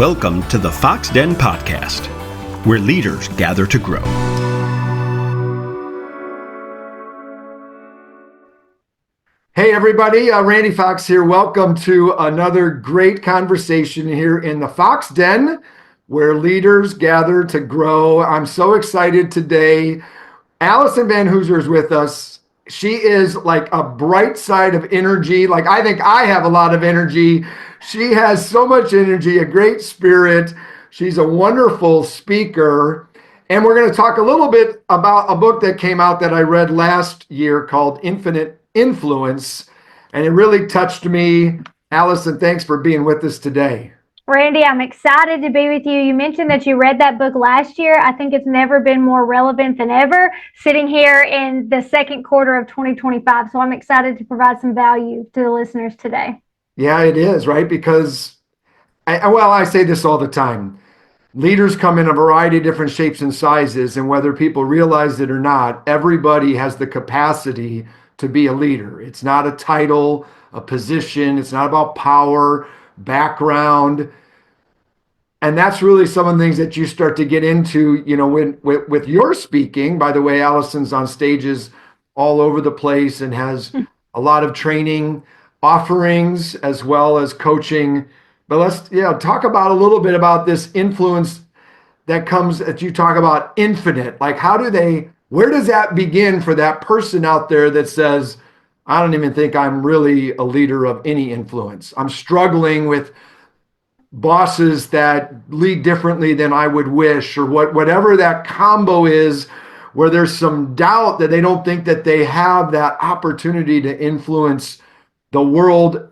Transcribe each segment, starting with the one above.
Welcome to the Fox Den Podcast, where leaders gather to grow. Hey everybody, Randy Fox here. Welcome to another great conversation here in the Fox Den, where leaders gather to grow. I'm so excited today. Alyson VanHooser is with us. She is like a bright side of energy. Like I think I have a lot of energy. She has so much energy, a great spirit. She's a wonderful speaker. And we're going to talk a little bit about a book that came out that I read last year called Infinite Influence. And it really touched me. Alyson, thanks for being with us today. Randy, I'm excited to be with you. You mentioned that you read that book last year. I think it's never been more relevant than ever, sitting here in the second quarter of 2025. So I'm excited to provide some value to the listeners today. Yeah, it is, right? Because, I say this all the time. Leaders come in a variety of different shapes and sizes, and whether people realize it or not, everybody has the capacity to be a leader. It's not a title, a position. It's not about power, background. And that's really some of the things that you start to get into, with your speaking. By the way, Alyson's on stages all over the place and has a lot of training offerings as well as coaching. But let's talk about a little bit about this influence that you talk about infinite. Like where does that begin for that person out there that says, I don't even think I'm really a leader of any influence. I'm struggling with bosses that lead differently than I would wish, or whatever that combo is, where there's some doubt that they don't think that they have that opportunity to influence the world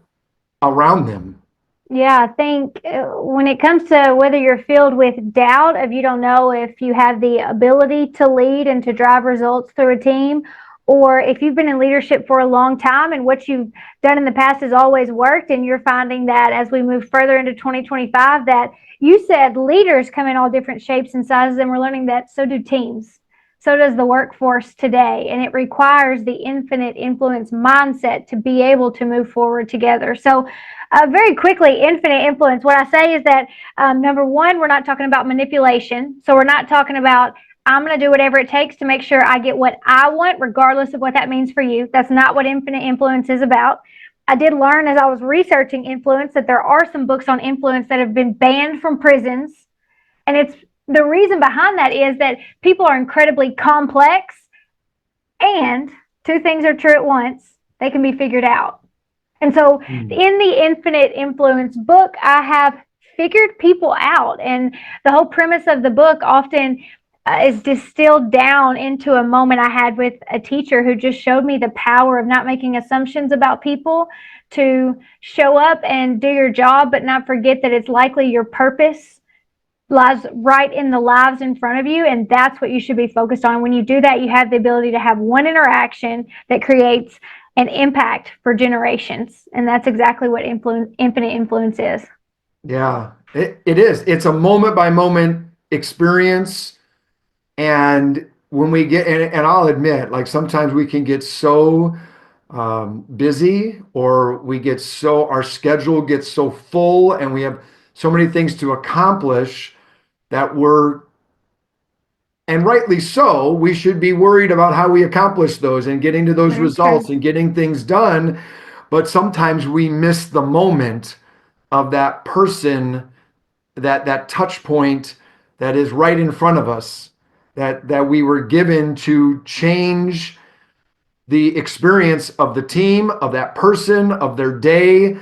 around them. Yeah, I think when it comes to whether you're filled with doubt, if you don't know if you have the ability to lead and to drive results through a team, or if you've been in leadership for a long time and what you've done in the past has always worked, and you're finding that as we move further into 2025, that you said leaders come in all different shapes and sizes, and we're learning that so do teams. So does the workforce today, and it requires the infinite influence mindset to be able to move forward together. So very quickly, infinite influence, what I say is that number one, we're not talking about manipulation. So we're not talking about I'm going to do whatever it takes to make sure I get what I want, regardless of what that means for you. That's not what infinite influence is about. I did learn as I was researching influence that there are some books on influence that have been banned from prisons. And the reason behind that is that people are incredibly complex, and two things are true at once. They can be figured out. And so in the Infinite Influence book, I have figured people out. And the whole premise of the book often is distilled down into a moment I had with a teacher who just showed me the power of not making assumptions about people, to show up and do your job, but not forget that it's likely your purpose lies right in the lives in front of you, and that's what you should be focused on. When you do that, you have the ability to have one interaction that creates an impact for generations, and that's exactly what infinite influence is. Yeah, it is. It's a moment by moment experience, and when we get, and I'll admit, like sometimes we can get so busy, or our schedule gets so full, and we have so many things to accomplish that and rightly so, we should be worried about how we accomplish those and getting to those results and getting things done. But sometimes we miss the moment of that person, that touch point that is right in front of us, that we were given to change the experience of the team, of that person, of their day.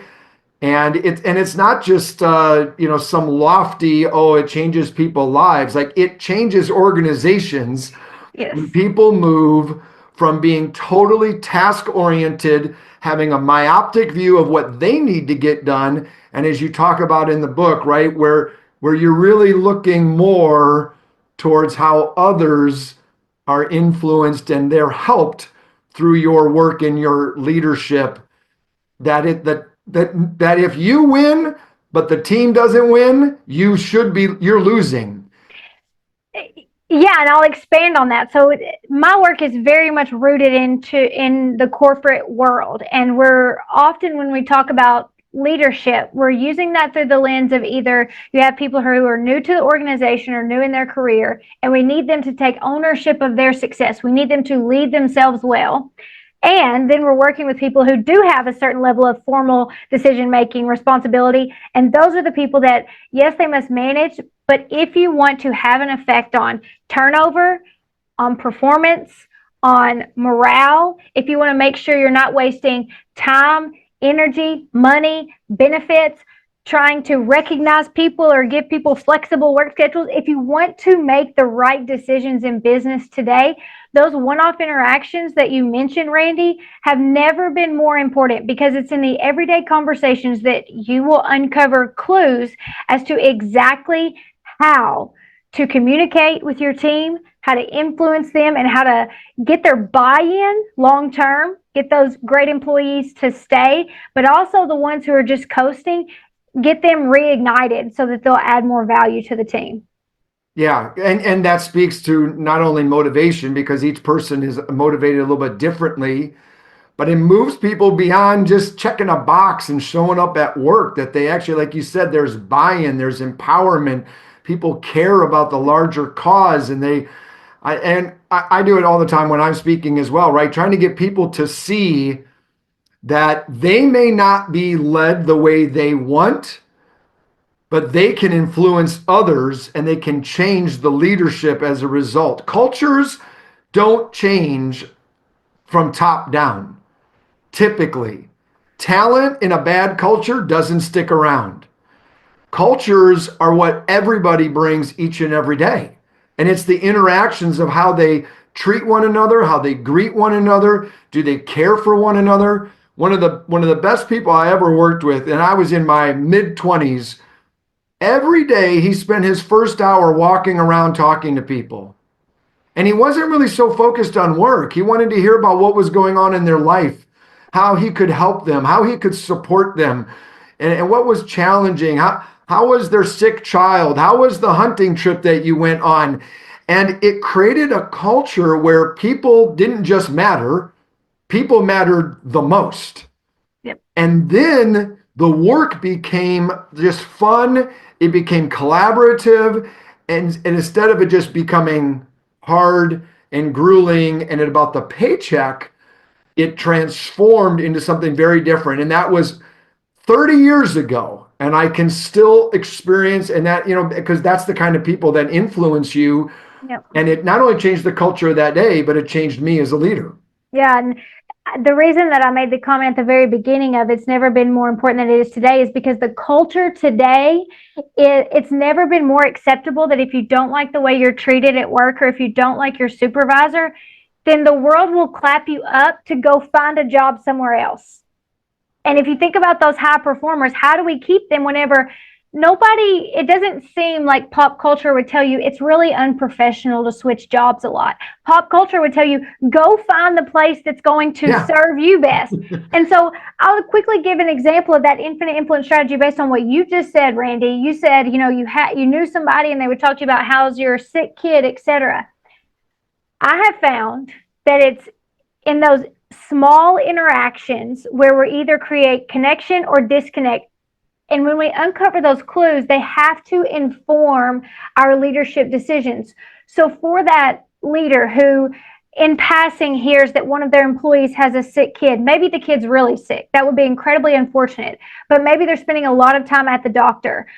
And it's not just some lofty, it changes people's lives. Like it changes organizations. Yes. When people move from being totally task oriented, having a myopic view of what they need to get done, and as you talk about in the book, right, where you're really looking more towards how others are influenced and they're helped through your work and your leadership, that if you win, but the team doesn't win, you're losing. Yeah, and I'll expand on that. So my work is very much rooted in the corporate world, and we're often, when we talk about leadership, we're using that through the lens of either you have people who are new to the organization or new in their career, and we need them to take ownership of their success. We need them to lead themselves well. And then we're working with people who do have a certain level of formal decision-making responsibility. And those are the people that, yes, they must manage, but if you want to have an effect on turnover, on performance, on morale, if you want to make sure you're not wasting time, energy, money, benefits, trying to recognize people or give people flexible work schedules, if you want to make the right decisions in business today, those one-off interactions that you mentioned, Randy, have never been more important, because it's in the everyday conversations that you will uncover clues as to exactly how to communicate with your team, how to influence them, and how to get their buy-in long-term, get those great employees to stay, but also the ones who are just coasting, get them reignited so that they'll add more value to the team. Yeah, and that speaks to not only motivation, because each person is motivated a little bit differently, but it moves people beyond just checking a box and showing up at work, that they actually, like you said, there's buy-in, there's empowerment. People care about the larger cause, and I do it all the time when I'm speaking as well, right? Trying to get people to see that they may not be led the way they want, but they can influence others and they can change the leadership as a result. Cultures don't change from top down. Typically, talent in a bad culture doesn't stick around. Cultures are what everybody brings each and every day. And it's the interactions of how they treat one another, how they greet one another. Do they care for one another? One of the best people I ever worked with, and I was in my mid-20s, every day he spent his first hour walking around talking to people. And he wasn't really so focused on work. He wanted to hear about what was going on in their life, how he could help them, how he could support them, and what was challenging. How was their sick child? How was the hunting trip that you went on? And it created a culture where people didn't just matter, people mattered the most. Yep. And then the work became just fun. It became collaborative. And instead of it just becoming hard and grueling and about the paycheck, it transformed into something very different. And that was 30 years ago. And I can still experience, and that, because that's the kind of people that influence you. Yep. And it not only changed the culture of that day, but it changed me as a leader. Yeah, and the reason that I made the comment at the very beginning of it's never been more important than it is today is because the culture today, it's never been more acceptable that if you don't like the way you're treated at work, or if you don't like your supervisor, then the world will clap you up to go find a job somewhere else. And if you think about those high performers, how do we keep them whenever it doesn't seem like pop culture would tell you it's really unprofessional to switch jobs a lot. Pop culture would tell you, go find the place that's going to serve you best. And so I'll quickly give an example of that infinite influence strategy based on what you just said, Randy. You said, you knew somebody and they would talk to you about how's your sick kid, etc. I have found that it's in those small interactions where we either create connection or disconnect. And when we uncover those clues, they have to inform our leadership decisions. So for that leader who in passing hears that one of their employees has a sick kid, maybe the kid's really sick. That would be incredibly unfortunate. But maybe they're spending a lot of time at the doctor.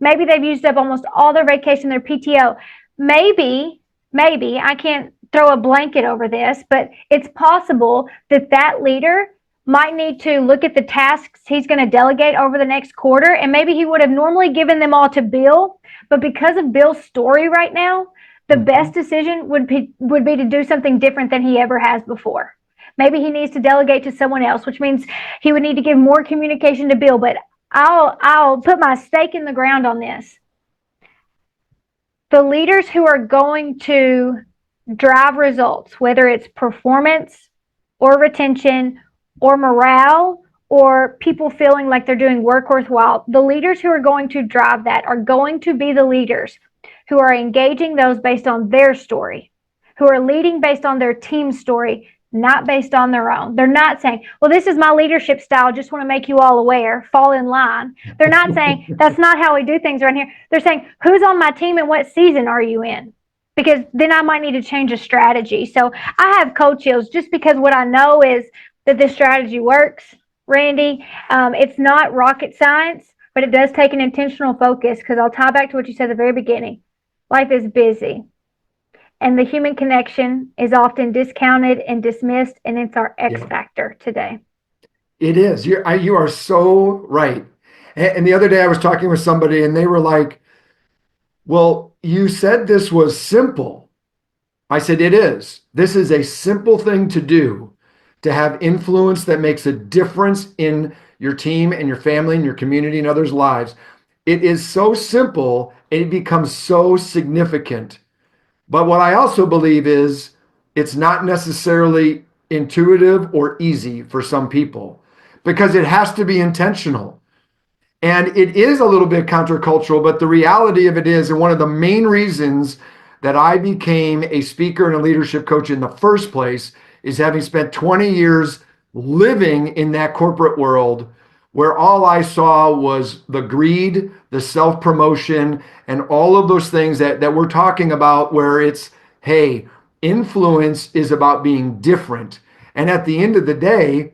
Maybe they've used up almost all their vacation, their PTO. Maybe, I can't throw a blanket over this, but it's possible that leader might need to look at the tasks he's going to delegate over the next quarter, and maybe he would have normally given them all to Bill, but because of Bill's story right now, the best decision would be to do something different than he ever has before. Maybe he needs to delegate to someone else, which means he would need to give more communication to Bill, but I'll put my stake in the ground on this. The leaders who are going to drive results, whether it's performance or retention or morale or people feeling like they're doing work worthwhile, the leaders who are going to drive that are going to be the leaders who are engaging those based on their story, who are leading based on their team story, not based on their own. They're not saying, well, this is my leadership style. Just want to make you all aware, fall in line. They're not saying that's not how we do things around here. They're saying, who's on my team and what season are you in? Because then I might need to change a strategy. So I have coach heels just because what I know is that this strategy works, Randy. It's not rocket science, but it does take an intentional focus, because I'll tie back to what you said at the very beginning. Life is busy, and the human connection is often discounted and dismissed, and it's our X factor today. It is. You are so right. And the other day I was talking with somebody and they were like, well, you said this was simple. I said, it is. This is a simple thing to do, to have influence that makes a difference in your team and your family and your community and others' lives. It is so simple, and it becomes so significant. But what I also believe is it's not necessarily intuitive or easy for some people, because it has to be intentional. And it is a little bit countercultural, but the reality of it is, and one of the main reasons that I became a speaker and a leadership coach in the first place, is having spent 20 years living in that corporate world where all I saw was the greed, the self-promotion, and all of those things that we're talking about, where it's, hey, influence is about being different. And at the end of the day,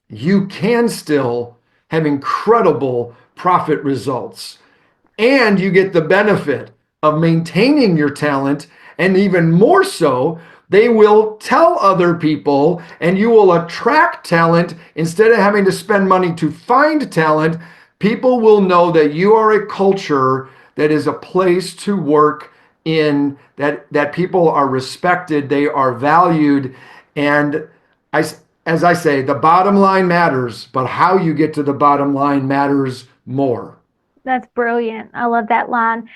you can still have incredible profit results, and you get the benefit of maintaining your talent. And even more so, they will tell other people, and you will attract talent instead of having to spend money to find talent. People will know that you are a culture that is a place to work in, that people are respected, they are valued. And as I say, the bottom line matters, but how you get to the bottom line matters more. That's brilliant. I love that line.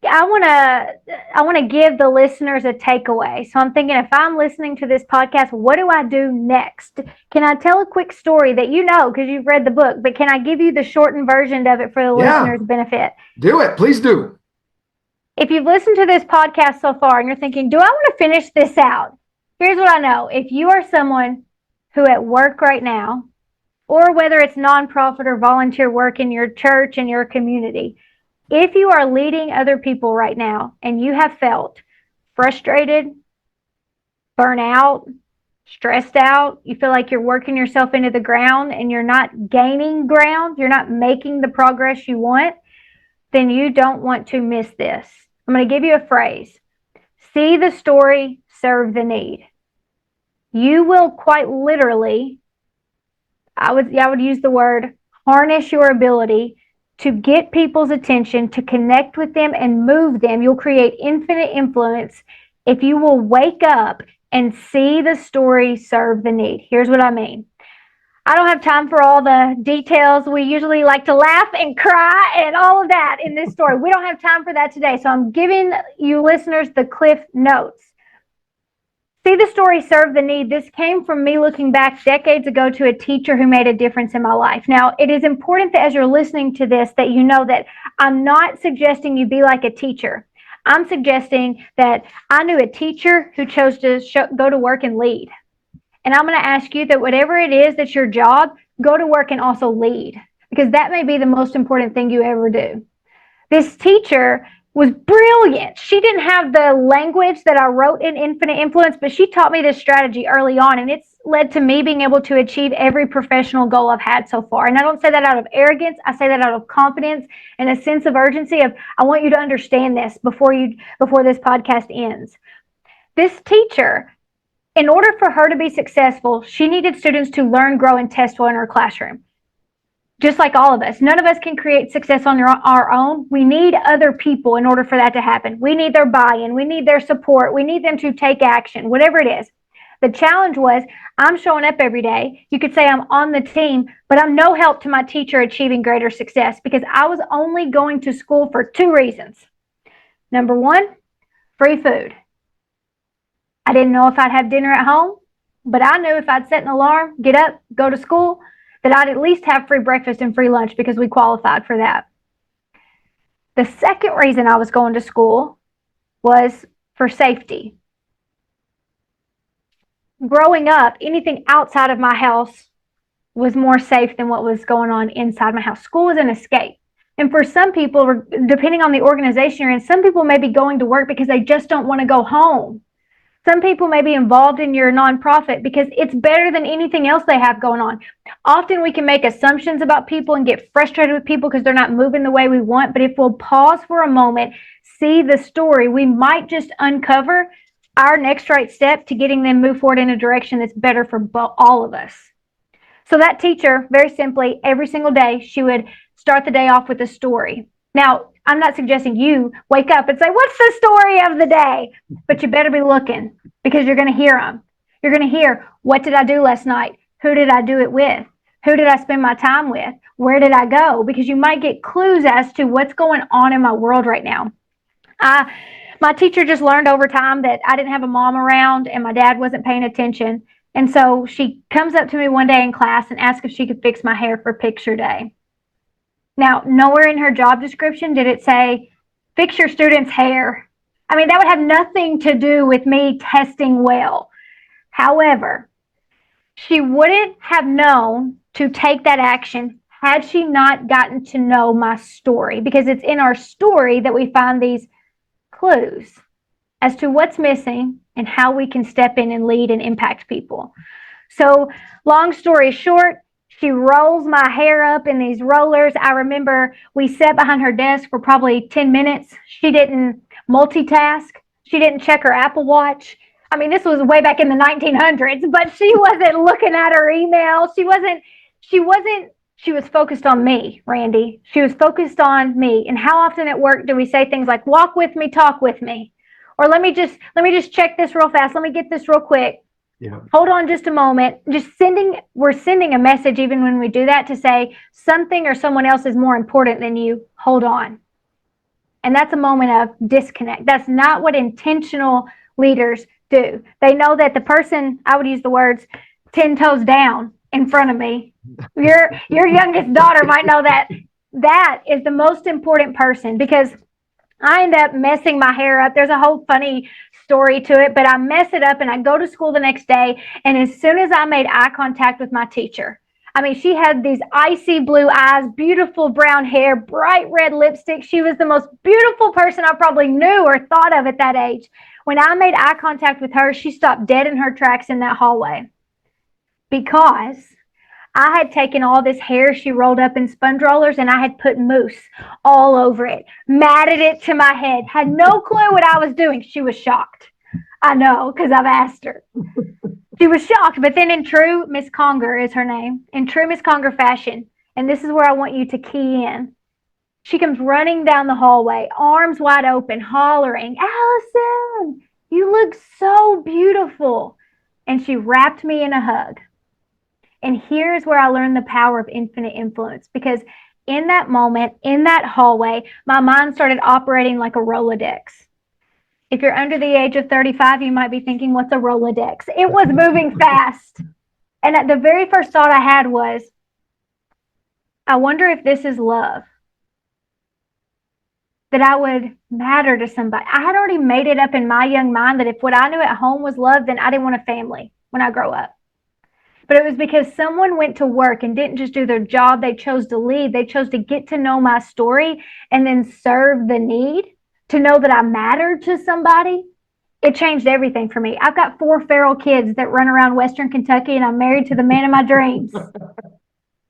I want to give the listeners a takeaway. So I'm thinking, if I'm listening to this podcast, what do I do next? Can I tell a quick story that you know because you've read the book, but can I give you the shortened version of it for the listeners' benefit? Do it. Please do. If you've listened to this podcast so far and you're thinking, do I want to finish this out? Here's what I know. If you are someone who at work right now, or whether it's nonprofit or volunteer work in your church and your community, if you are leading other people right now and you have felt frustrated, burnt out, stressed out, you feel like you're working yourself into the ground and you're not gaining ground, you're not making the progress you want, then you don't want to miss this. I'm going to give you a phrase. See the story, serve the need. You will quite literally, I would use the word, harness your ability to get people's attention, to connect with them and move them. You'll create infinite influence if you will wake up and see the story, serve the need. Here's what I mean. I don't have time for all the details. We usually like to laugh and cry and all of that in this story. We don't have time for that today. So I'm giving you listeners the Cliff Notes. See the story, serve the need. This came from me looking back decades ago to a teacher who made a difference in my life. Now, it is important that as you're listening to this, that you know that I'm not suggesting you be like a teacher. I'm suggesting that I knew a teacher who chose to go to work and lead. And I'm going to ask you that whatever it is that's your job, go to work and also lead, because that may be the most important thing you ever do. This teacher was brilliant. She didn't have the language that I wrote in Infinite Influence, but she taught me this strategy early on, and it's led to me being able to achieve every professional goal I've had so far. And I don't say that out of arrogance. I say that out of confidence and a sense of urgency of, I want you to understand this before this podcast ends. This teacher, in order for her to be successful, she needed students to learn, grow, and test well in her classroom. Just like all of us. None of us can create success on our own. We need other people in order for that to happen. We need their buy-in. We need their support. We need them to take action, whatever it is. The challenge was, I'm showing up every day. You could say I'm on the team, but I'm no help to my teacher achieving greater success, because I was only going to school for two reasons. Number one, free food. I didn't know if I'd have dinner at home, but I knew if I'd set an alarm, get up, go to school, that I'd at least have free breakfast and free lunch, because we qualified for that. The second reason I was going to school was for safety. growing up, anything outside of my house was more safe than what was going on inside my house. School was an escape. And for some people, depending on the organization you're in, some people may be going to work because they just don't want to go home. Some people may be involved in your nonprofit because it's better than anything else they have going on. Often we can make assumptions about people and get frustrated with people because they're not moving the way we want. But if we'll pause for a moment, see the story, we might just uncover our next right step to getting them move forward in a direction that's better for all of us. So that teacher, very simply, every single day, she would start the day off with a story. Now, I'm not suggesting you wake up and say, what's the story of the day? But you better be looking because you're going to hear them. You're going to hear, what did I do last night? Who did I do it with? Who did I spend my time with? Where did I go? Because you might get clues as to what's going on in my world right now. My teacher just learned over time that I didn't have a mom around and my dad wasn't paying attention. And so she comes up to me one day in class and asks if she could fix my hair for picture day. Now, nowhere in her job description did it say, fix your student's hair. I mean, that would have nothing to do with me testing well. However, she wouldn't have known to take that action had she not gotten to know my story, because it's in our story that we find these clues as to what's missing and how we can step in and lead and impact people. So, long story short, she rolls my hair up in these rollers. I remember we sat behind her desk for probably 10 minutes. She didn't multitask. She didn't check her Apple Watch. I mean, this was way back in the 1900s, but she wasn't looking at her email. She was focused on me, Randy. She was focused on me. And how often at work do we say things like, walk with me, talk with me? Or let me just check this real fast. Let me get this real quick. Yeah. Hold on just a moment. We're sending a message even when we do that to say something or someone else is more important than you. Hold on. And that's a moment of disconnect. That's not what intentional leaders do. They know that the person, I would use the words 10 toes down in front of me. Your youngest daughter might know that is the most important person, because I end up messing my hair up. There's a whole funny story to it, but I mess it up and I go to school the next day. And as soon as I made eye contact with my teacher, I mean, she had these icy blue eyes, beautiful brown hair, bright red lipstick. She was the most beautiful person I probably knew or thought of at that age. When I made eye contact with her, she stopped dead in her tracks in that hallway, because I had taken all this hair she rolled up in sponge rollers and I had put mousse all over it, matted it to my head, had no clue what I was doing. She was shocked. I know, because I've asked her. She was shocked. But then in true Miss Conger is her name, in true Miss Conger fashion, and this is where I want you to key in. She comes running down the hallway, arms wide open, hollering, Alyson, you look so beautiful. And she wrapped me in a hug. And here's where I learned the power of infinite influence, because in that moment, in that hallway, my mind started operating like a Rolodex. If you're under the age of 35, you might be thinking, what's a Rolodex? It was moving fast. And the very first thought I had was, I wonder if this is love. That I would matter to somebody. I had already made it up in my young mind that if what I knew at home was love, then I didn't want a family when I grow up. But it was because someone went to work and didn't just do their job. They chose to lead. They chose to get to know my story and then serve the need, to know that I mattered to somebody. It changed everything for me. I've got 4 feral kids that run around Western Kentucky, and I'm married to the man of my dreams.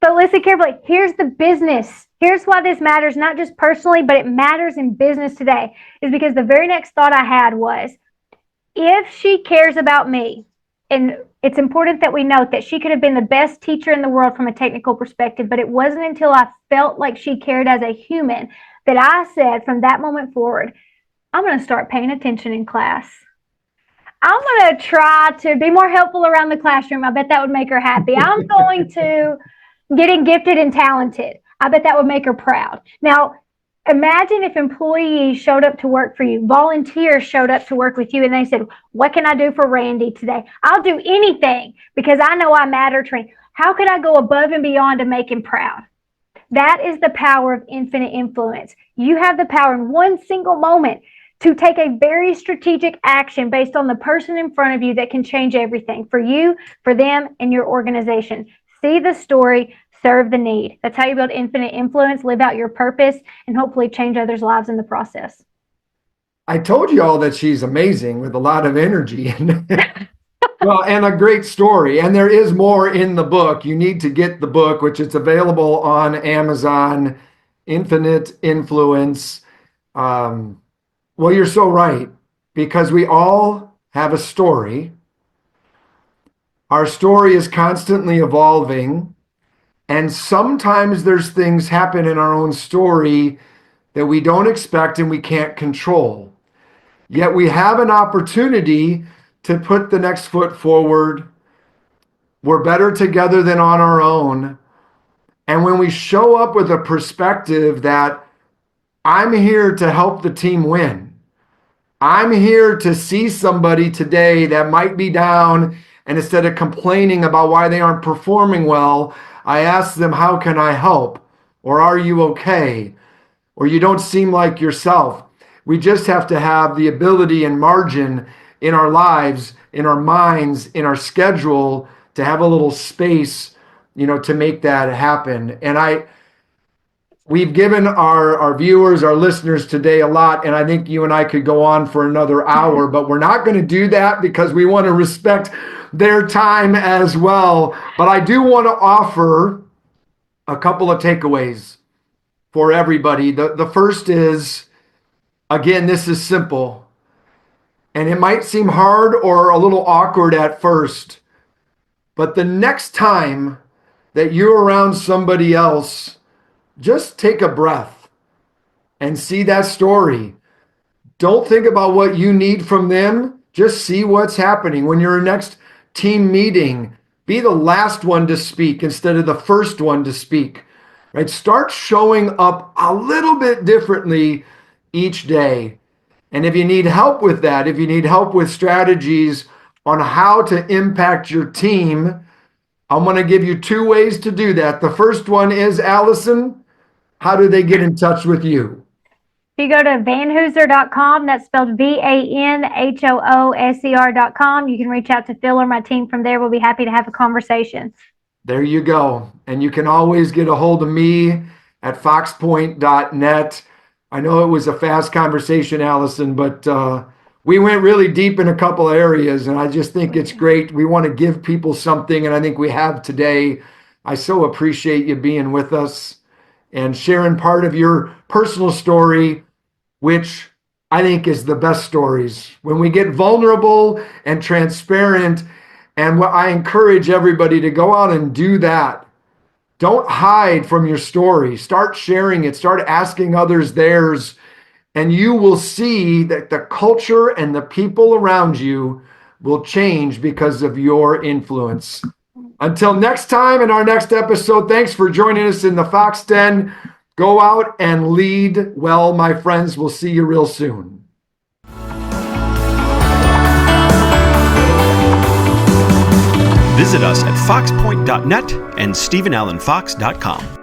But listen carefully. Here's the business. Here's why this matters, not just personally, but it matters in business today, is because the very next thought I had was, if she cares about me, and it's important that we note that she could have been the best teacher in the world from a technical perspective, but it wasn't until I felt like she cared as a human that I said from that moment forward, I'm going to start paying attention in class. I'm going to try to be more helpful around the classroom. I bet that would make her happy. I'm going to getting gifted and talented. I bet that would make her proud. Now, imagine if employees showed up to work for you, volunteers showed up to work with you, and they said, what can I do for Randy today? I'll do anything because I know I matter to him. How could I go above and beyond to make him proud? That is the power of infinite influence. You have the power in one single moment to take a very strategic action based on the person in front of you that can change everything for you, for them, and your organization. See the story, serve the need. That's how you build infinite influence, live out your purpose, and hopefully change others' lives in the process. I told you all that she's amazing with a lot of energy. Well, and a great story. And there is more in the book. You need to get the book, which is available on Amazon, Infinite Influence. Well, you're so right, because we all have a story. Our story is constantly evolving. And sometimes there's things happen in our own story that we don't expect and we can't control. Yet we have an opportunity to put the next foot forward. We're better together than on our own. And when we show up with a perspective that I'm here to help the team win, I'm here to see somebody today that might be down, and instead of complaining about why they aren't performing well, I ask them, how can I help? Or are you okay? Or you don't seem like yourself. We just have to have the ability and margin in our lives, in our minds, in our schedule to have a little space, to make that happen. And we've given our viewers, our listeners today a lot, and I think you and I could go on for another hour, but we're not going to do that because we want to respect their time as well. But I do want to offer a couple of takeaways for everybody. The first is, again, this is simple, and it might seem hard or a little awkward at first, but the next time that you're around somebody else, just take a breath and see that story. Don't think about what you need from them. Just see what's happening. When you're next team meeting, be the last one to speak instead of the first one to speak. Right? Start showing up a little bit differently each day. And if you need help with that, if you need help with strategies on how to impact your team, I'm going to give you 2 ways to do that. The first one is, Alyson, how do they get in touch with you? If you go to VanHooser.com, that's spelled VanHooser.com, you can reach out to Phil or my team from there. We'll be happy to have a conversation. There you go. And you can always get a hold of me at foxpoint.net. I know it was a fast conversation, Alyson, but we went really deep in a couple of areas, and I just think it's great. We want to give people something, and I think we have today. I so appreciate you being with us and sharing part of your personal story, which I think is the best stories. When we get vulnerable and transparent, and what I encourage everybody to go out and do that. Don't hide from your story. Start sharing it. Start asking others theirs. And you will see that the culture and the people around you will change because of your influence. Until next time in our next episode, thanks for joining us in the Fox Den. Go out and lead well, my friends. We'll see you real soon. Visit us at foxpoint.net and StephenAllenFox.com.